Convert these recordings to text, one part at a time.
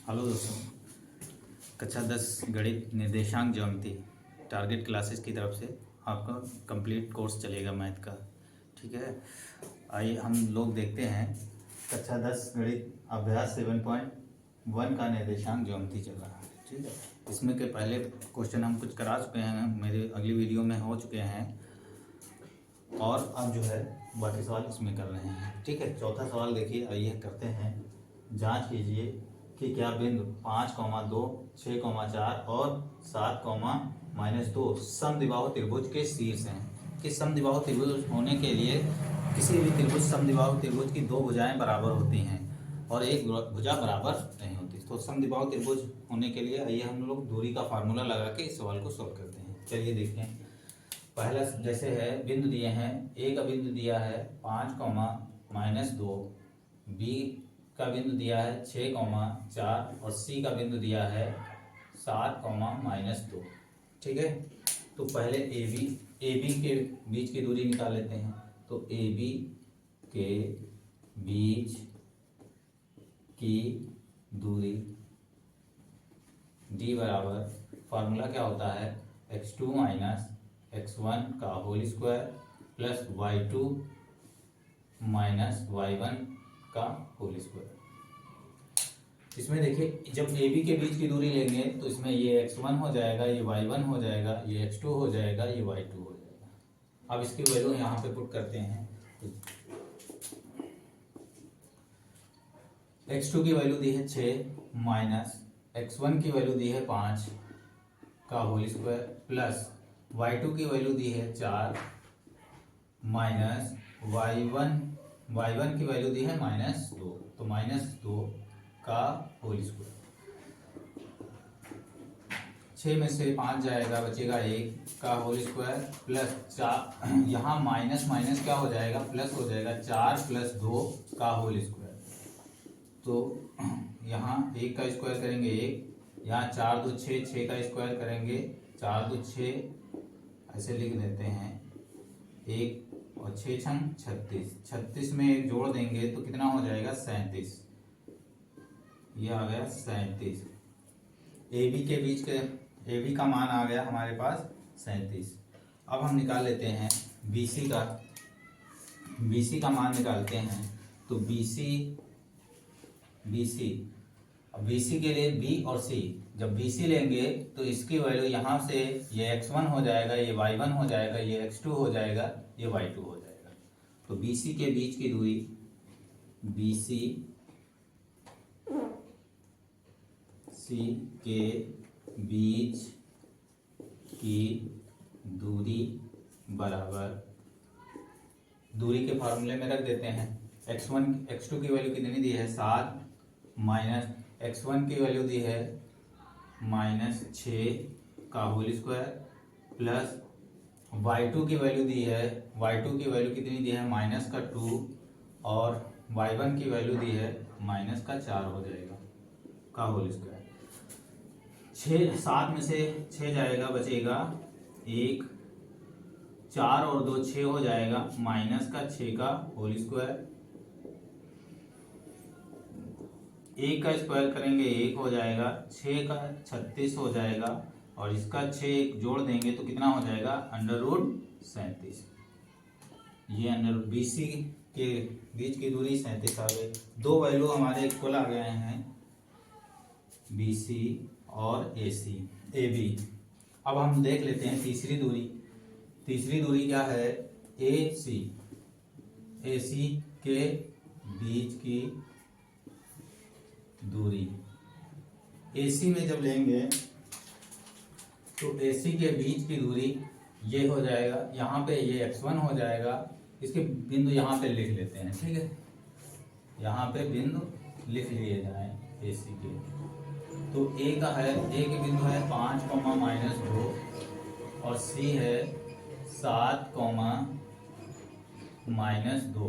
Hello दोस्तों, कक्षा 10 गणित निर्देशांक ज्यामिति टारगेट क्लासेस की तरफ से आपका कंप्लीट कोर्स चलेगा मैथ का। ठीक है, आइए हम लोग देखते हैं कक्षा 10 गणित अभ्यास 7.1 का निर्देशांक ज्यामिति चल रहा है। ठीक है, इसमें के पहले क्वेश्चन हम कुछ करा चुके हैं, मेरे अगली वीडियो में हो चुके हैं और अब जो है बाकी सवाल इसमें कर रहे हैं। ठीक है, चौथा सवाल देखिए, आइए करते हैं। जांच कीजिए कि क्या बिंदु 5,2, 6,4 और 7,-2 समद्विबाहु त्रिभुज के शीर्ष हैं। कि समद्विबाहु त्रिभुज होने के लिए किसी भी त्रिभुज समद्विबाहु त्रिभुज की दो भुजाएं बराबर होती हैं और एक भुजा बराबर नहीं होती। तो समद्विबाहु त्रिभुज होने के लिए आइए हम लोग दूरी का फार्मूला लगा के इस सवाल को सॉल्व करते हैं। चलिए देखें, पहला जैसे है बिंदु दिए हैं, ए का बिंदु दिया है 5,-2, बी का बिंदु दिया है 6,4 और सी का बिंदु दिया है 7,-2। ठीक है, तो पहले ए बी के बीच की दूरी निकाल लेते हैं। तो ए बी के बीच की दूरी डी बराबर फार्मूला क्या होता है, x2 - x1 का whole square plus y2 - y1 का होल स्क्वायर। इसमें देखिए, जब ए बी के बीच की दूरी लेंगे तो इसमें ये x1 हो जाएगा, ये y1 हो जाएगा, ये x2 हो जाएगा, ये y2 हो जाएगा। अब इसकी वैल्यू यहाँ पे पुट करते हैं। x2 की वैल्यू दी है 6 माइनस x1 की वैल्यू दी है 5 का होल स्क्वायर प्लस y2 की वैल्यू दी है 4 माइनस y1 की वैल्यू दी है -2, तो -2 का होल स्क्वायर। 6 में से 5 जाएगा, बचेगा 1 का होल स्क्वायर प्लस 4, यहाँ माइनस माइनस क्या हो जाएगा, प्लस हो जाएगा, 4 + 2 का होल स्क्वायर। तो यहाँ 1 का स्क्वायर करेंगे 1, यहाँ 4 2 6, 6 का स्क्वायर करेंगे 4 2 6, ऐसे लिख देते हैं 1 और 6 छंग 36, 36 में 1 जोड़ देंगे तो कितना हो जाएगा, 37। ये आ गया 37। ए बी के बीच के ए बी का मान आ गया हमारे पास 37। अब हम निकाल लेते हैं बी सी का मान निकालते हैं। तो बी सी के लिए बी और सी, जब बी सी लेंगे तो इसकी वैल्यू यहाँ से ये x1 हो जाएगा, ये y1 हो जाएगा, ये x2 हो जाएगा, ये y2 हो जाएगा। तो बी सी के बीच की दूरी के बीच की दूरी बराबर, दूरी के फार्मूले में रख देते हैं। x2 की वैल्यू कितनी दी है, 7 माइनस x1 की वैल्यू दी है -6 का होल स्क्वायर प्लस y2 की वैल्यू दी है, y2 की वैल्यू कितनी दी है, -2 और y1 की वैल्यू दी है -4 हो जाएगा का होल स्क्वायर। 7 में से 6 जाएगा, बचेगा 1, 4 और 2 6 हो जाएगा, -6 का होल स्क्वायर, 1 का स्क्वायर करेंगे 1 हो जाएगा, 6 का 36 हो जाएगा और इसका 6 जोड़ देंगे तो कितना हो जाएगा, √37। ये बी सी के बीच की दूरी 37 आ गई। दो वैल्यू हमारे इक्वल आ गए हैं, बी सी और ए बी। अब हम देख लेते हैं तीसरी दूरी क्या है, ए सी के बीच की दूरी। ए सी में जब लेंगे तो ए सी के बीच की दूरी ये हो जाएगा, यहाँ पे ये x1 हो जाएगा, इसके बिंदु यहाँ पे लिख लेते हैं। ठीक है, यहाँ पे बिंदु लिख लिए जाए ए सी के। तो ए के बिंदु है 5,-2 और सी है 7,-2।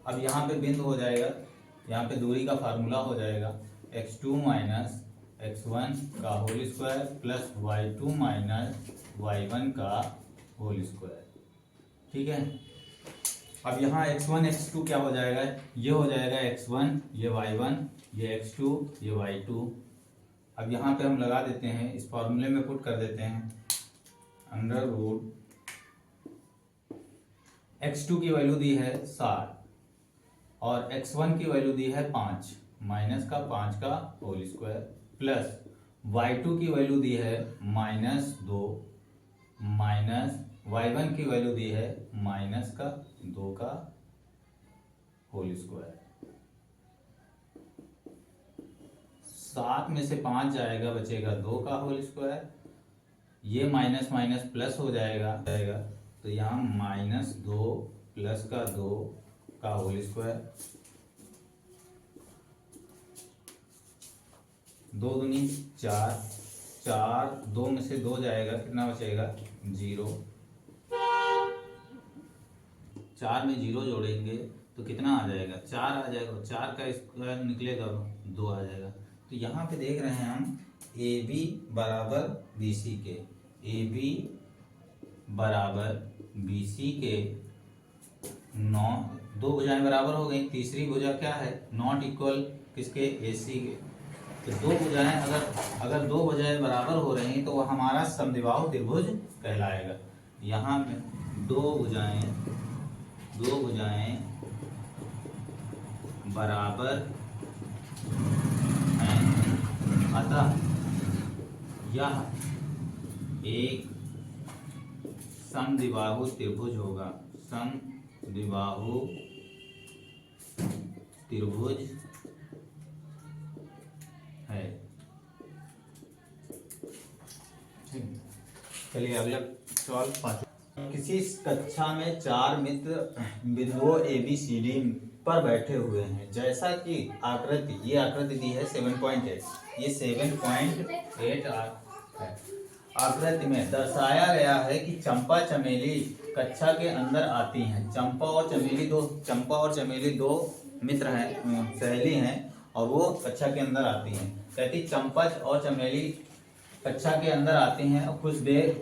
अब यहाँ पे बिंदु हो जाएगा, यहाँ पे दूरी का फार्मूला हो जाएगा x2 - x1 का whole square plus y2 - y1 का होल स्क्वायर। ठीक है, अब यहाँ x1 x2 क्या हो जाएगा, ये हो जाएगा x1, ये y1, ये x2, ये y2। अब यहाँ पे हम लगा देते हैं, इस फॉर्मूले में पुट कर देते हैं, अंडर रूट x2 की वैल्यू दी है 7 और x1 की वैल्यू दी है 5 माइनस का 5 का होल स्क्वायर प्लस y2 की वैल्यू दी है -2 माइनस y1 की वैल्यू दी है माइनस का 2 का होल स्क्वायर। 7 में से 5 जाएगा, बचेगा 2 का होल स्क्वायर, ये माइनस माइनस प्लस हो जाएगा तो यहाँ -2 प्लस का 2 का होल स्क्वायर, 2 दूनी 4, 2 में से 2 जाएगा, कितना बचेगा 0, 4 में 0 जोड़ेंगे तो कितना आ जाएगा 4 आ जाएगा, 4 का स्क्वायर निकलेगा 2 आ जाएगा। तो यहाँ पे देख रहे हैं हम AB बराबर BC के, AB बराबर BC के 9, 2 भुजाएं बराबर हो गई, तीसरी भुजा क्या है नॉट इक्वल किसके AC के। तो 2 भुजाएं अगर 2 भुजाएं बराबर हो रही तो वह हमारा समद्विबाहु त्रिभुज कहलाएगा। यहाँ पे 2 भुजाएं बराबर हैं, अतः यह एक समद्विबाहु त्रिभुज होगा, समद्विबाहु त्रिभुज है। चलिए अगला सवाल 5। किसी कक्षा में 4 मित्र बिंदुओं ABCD पर बैठे हुए हैं, जैसा कि आकृति, ये आकृति दी है 7.8, ये 7.8 है। आकृति में दर्शाया गया है कि चंपा चमेली कक्षा के अंदर आती हैं। चंपा और चमेली दो मित्र हैं, सहेली हैं, और वो कक्षा के अंदर आती हैं। कहती चंपा और चमेली कक्षा के अंदर आती हैं और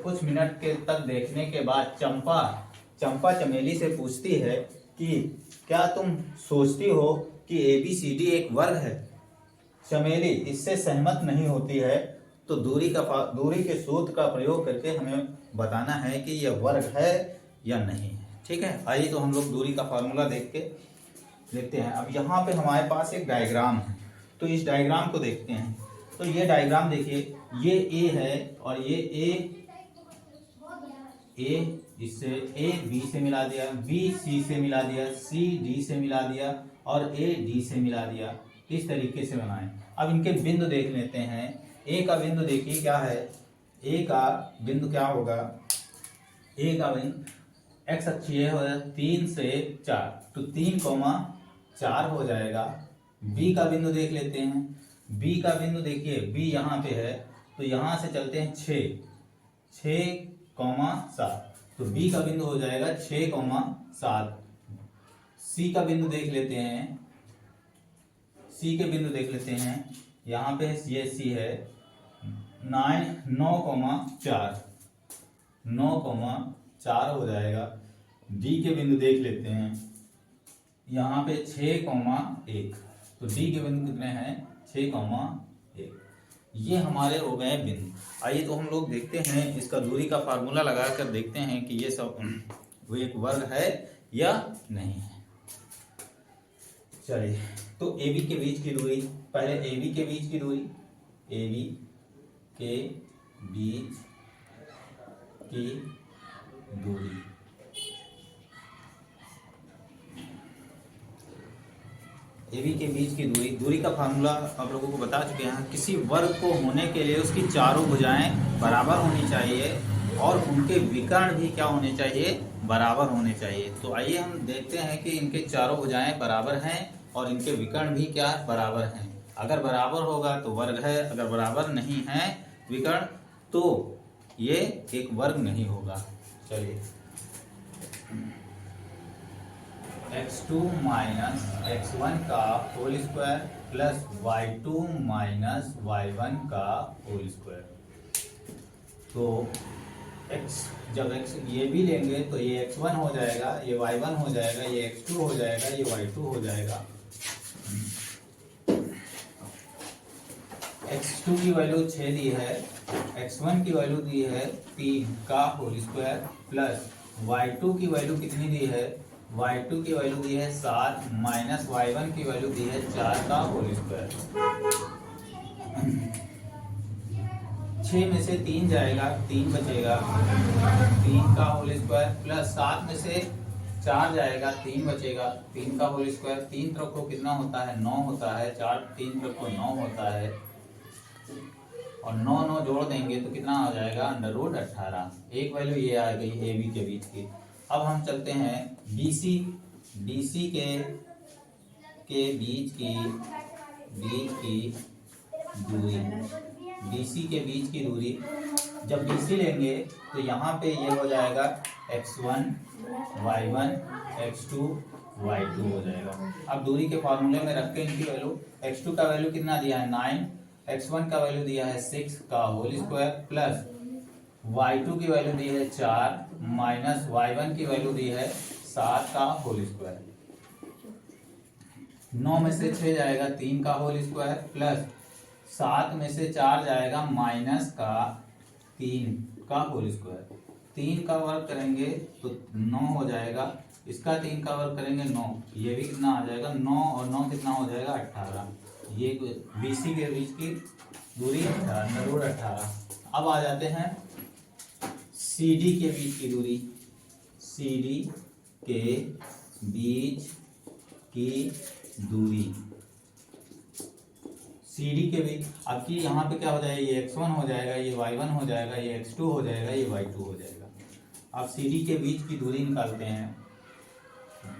कुछ मिनट के तक देखने के बाद चंपा चमेली से पूछती है कि क्या तुम सोचती हो कि ABCD एक वर्ग है। चमेली इससे सहमत नहीं होती है, तो दूरी के सूत्र का प्रयोग करके हमें बताना है कि यह वर्ग है या नहीं है। ठीक है, आइए तो हम लोग दूरी का फार्मूला देखते हैं। अब यहाँ पे हमारे पास एक डायग्राम है, तो इस डायग्राम को देखते हैं। तो ये डायग्राम देखिए, ये A है और ये A इससे A B से मिला दिया, B C से मिला दिया, C D से मिला दिया और A D से मिला दिया। इस तरीके से बनाएं। अब इनके बिंदु देख लेते हैं। A का बिंदु देखिए क्या है, A का बिंदु क्या होगा, A का बिंदु x अक्षीय हो 3 से 4, तो 3,4 हो जाएगा। B का बिंदु देख लेते हैं। B का बिंदु देखिए, B यहाँ पे है, तो यहाँ से चलते हैं 6,7, तो B का बिंदु हो जाएगा 6,7। C का बिंदु देख लेते हैं, C के बिंदु देख लेते हैं। यहाँ पे ये C है 9,4 हो जाएगा। D के बिंदु देख लेते हैं, यहाँ पे 6,1, तो D के बिंदु कितने हैं 6,1। ये हमारे हो गए बिंदु। आइए तो हम लोग देखते हैं, इसका दूरी का फार्मूला लगा कर देखते हैं कि ये सब वो एक वर्ग है या नहीं है। चलिए तो AB के बीच की दूरी, पहले AB के बीच की दूरी, AB के बीच की दूरी, AB के बीच की दूरी का फार्मूला आप लोगों को बता चुके हैं। किसी वर्ग को होने के लिए उसकी चारों भुजाएं बराबर होनी चाहिए और उनके विकर्ण भी क्या होने चाहिए, बराबर होने चाहिए। तो आइए हम देखते हैं कि इनके चारों भुजाएं बराबर हैं और इनके विकर्ण भी क्या बराबर हैं। अगर बराबर होगा तो वर्ग है, अगर बराबर नहीं है विकर्ण तो ये एक वर्ग नहीं होगा। चलिए x2 माइनस x1 का whole square plus y2 minus y1 का होल स्क्वायर। तो x जब x ये भी लेंगे तो ये x1 हो जाएगा, ये y1 हो जाएगा, ये x2 हो जाएगा, ये y2 हो जाएगा। x2 की वैल्यू 6 दी है, x1 की वैल्यू दी है 3 का होल स्क्वायर प्लस y2 की वैल्यू कितनी दी है, y2 की वैल्यू दी है 7 माइनस y1 की वैल्यू दी है 4 का होल स्क्वायर। 6 में से 3 जाएगा, 3 बचेगा, 3 का होल स्क्वायर प्लस 7 में से 4 जाएगा, 3 बचेगा, 3 का होल स्क्वायर। 3 तरफ को कितना होता है, 9 होता है, 4 3 तरफ को 9 होता है और 9 9 जोड़ देंगे तो कितना हो जाएगा, √18। एक वैल्यू ये आ गई ए बी के बीच की। अब हम चलते हैं BC के बीच की दूरी, BC के बीच की दूरी जब BC लेंगे तो यहाँ पे ये हो जाएगा x1 y1 x2 y2 हो जाएगा। अब दूरी के फॉर्मूले में रख के इनकी वैल्यू, x2 का वैल्यू कितना दिया है 9, x1 का वैल्यू दिया है 6 का होल स्क्वायर प्लस y2 की वैल्यू दी है 4 माइनस y1 की वैल्यू दी है 7 का होल स्क्वायर। 9 में से 6 जाएगा, 3 का होल स्क्वायर प्लस 7 में से 4 जाएगा माइनस का 3 का होल स्क्वायर। 3 का वर्ग करेंगे तो 9 हो जाएगा, इसका 3 का वर्ग करेंगे 9, ये भी कितना आ जाएगा 9 और 9 कितना हो जाएगा 18। ये BC के बीच की दूरी 18। अब आ जाते हैं CD के बीच की दूरी, CD के बीच की दूरी, CD के बीच। अब की यहाँ पे क्या हो जाएगा, ये x1 हो जाएगा, ये y1 हो जाएगा, ये x2 हो जाएगा, ये y2 हो जाएगा। अब CD के बीच की दूरी निकालते हैं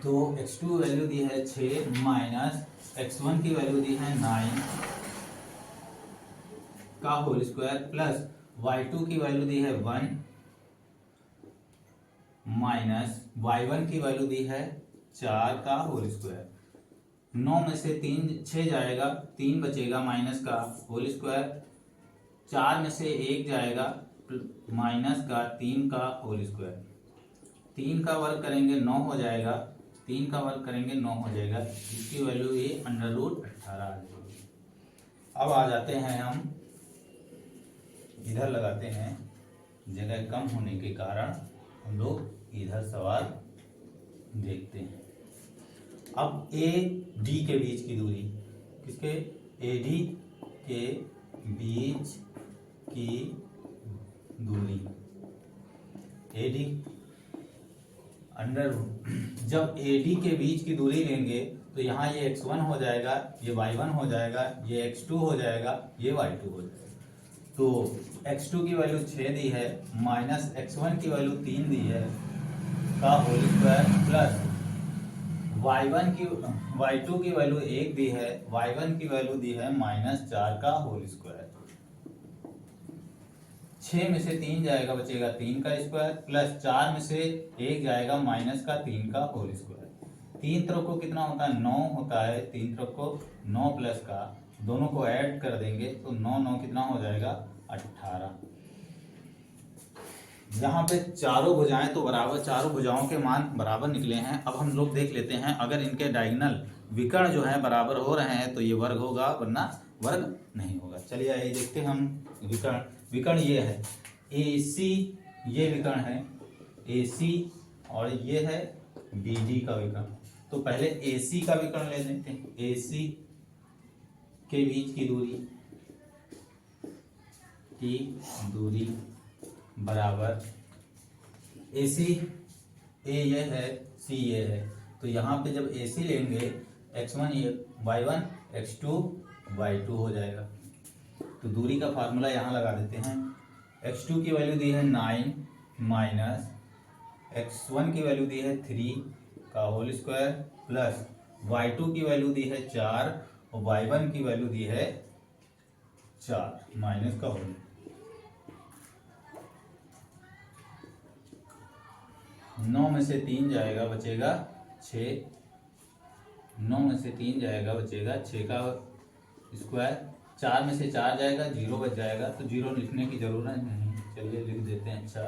तो x2 वैल्यू दी है 6 माइनस x1 की वैल्यू दी है 9 का होल स्क्वायर प्लस y2 की वैल्यू दी है 1 माइनस y1 की वैल्यू दी है 4 का होल स्क्वायर। 9 में से 6 जाएगा, 3 बचेगा माइनस का होल स्क्वायर, 4 में से 1 जाएगा माइनस का 3 का होल स्क्वायर। 3 का वर्ग करेंगे 9 हो जाएगा, 3 का वर्ग करेंगे 9 हो जाएगा, इसकी वैल्यू ये √18 आ जाएगी। अब आ जाते हैं हम इधर लगाते हैं, जगह कम होने के कारण हम लोग इधर सवाल देखते हैं। अब AD के बीच की दूरी, किसके, AD के बीच की दूरी, AD जब AD के बीच की दूरी लेंगे तो यहाँ ये x1 हो जाएगा, ये y1 हो जाएगा, ये x2 हो जाएगा, ये y2 हो जाएगा। तो x2 की वैल्यू 6 दी है माइनस x1 की वैल्यू 3 दी है का होल स्क्वायर प्लस y2 की वैल्यू 1 दी है, y1 की वैल्यू दी है -4 का होल स्क्वायर। 6 में से 3 जाएगा, बचेगा 3 का स्क्वायर प्लस 4 में से 1 जाएगा माइनस का 3 का होल स्क्वायर। 3 तरफ को कितना होता है 9 होता है, 3 तरफ को 9 प्लस का, दोनों को ऐड कर देंगे तो 9 9 कितना हो जाएगा 18। यहाँ पे चारों भुजाएं तो बराबर, चारों भुजाओं के मान बराबर निकले हैं। अब हम लोग देख लेते हैं, अगर इनके डायगोनल विकर्ण जो है बराबर हो रहे हैं तो ये वर्ग होगा, वरना वर्ग नहीं होगा। चलिए आइए देखते हैं हम विकर्ण ये है AC, ये विकर्ण है AC और ये है BD का विकर्ण। तो पहले AC का विकर्ण ले लेते हैं, AC के बीच की दूरी बराबर AC, A ये है, C ये है, तो यहाँ पे जब AC लेंगे x1 ये y1 x2 y2 हो जाएगा। तो दूरी का फार्मूला यहाँ लगा देते हैं, x2 की वैल्यू दी है 9 माइनस x1 की वैल्यू दी है 3 का होल स्क्वायर प्लस y2 की वैल्यू दी है 4 और y1 की वैल्यू दी है 4 माइनस का होल। 9 में से 3 जाएगा, बचेगा 6, 9 में से 3 जाएगा, बचेगा 6 का स्क्वायर, 4 में से 4 जाएगा, 0 बच जाएगा, तो 0 लिखने की जरूरत नहीं, चलिए लिख देते हैं। अच्छा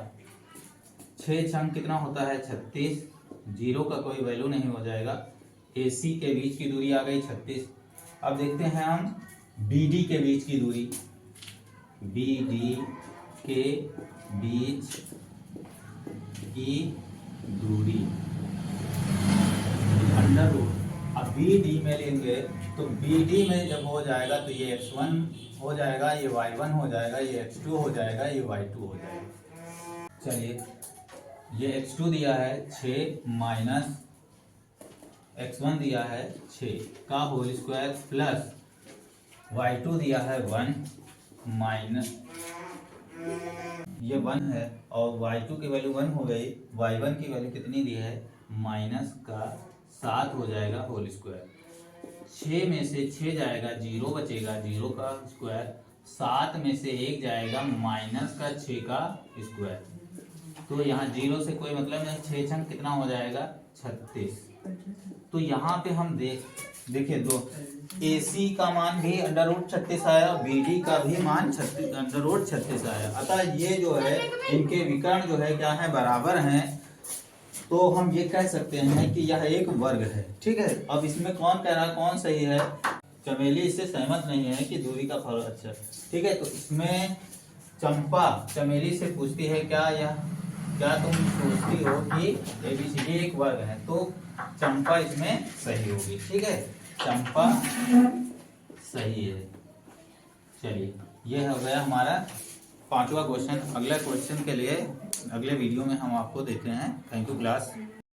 6 छंग कितना होता है 36, जीरो का कोई वैल्यू नहीं हो जाएगा। AC के बीच की दूरी आ गई 36। अब देखते हैं हम BD के बीच की दूरी, BD के बीच की दूरी अंडर रूट। अब BD में लेंगे तो BD में जब हो जाएगा तो ये x1 हो जाएगा, ये y1 हो जाएगा, ये x2 हो जाएगा, ये y2 हो जाएगा। चलिए ये x2 दिया है 6 माइनस x1 दिया है 6 का होल स्क्वायर प्लस y2 दिया है 1 माइनस ये 1 है और y2 की वैल्यू 1 हो गई, y1 की वैल्यू कितनी दी है माइनस का 7 हो जाएगा होल स्क्वायर। 6 में से 6 जाएगा, 0 बचेगा, 0 का स्क्वायर। 7 में से 1 जाएगा, माइनस का 6 का स्क्वायर। तो यहाँ 0 से कोई मतलब नहीं, 6 छंग कितना हो जाएगा 36। तो यहाँ पे हम देखिए तो AC का मान भी अंडर रूट 36 आया, BD का भी मान अंडर रूट 36 आया। अतः ये जो है इनके विकर्ण जो है क्या है बराबर हैं। तो हम ये कह सकते हैं कि यह एक वर्ग है। ठीक है, अब इसमें कौन कह रहा कौन सही है, चमेली इससे सहमत नहीं है कि दूरी का फर्क अच्छा। ठीक है, तो इसमें चंपा चमेली से पूछती है क्या तुम सोचती हो कि ABCD एक वर्ग है, तो चंपा इसमें सही होगी। ठीक है, चंपा सही है। चलिए ये हो गया हमारा 5वां क्वेश्चन। अगला क्वेश्चन के लिए अगले वीडियो में हम आपको देते हैं। Thank you class.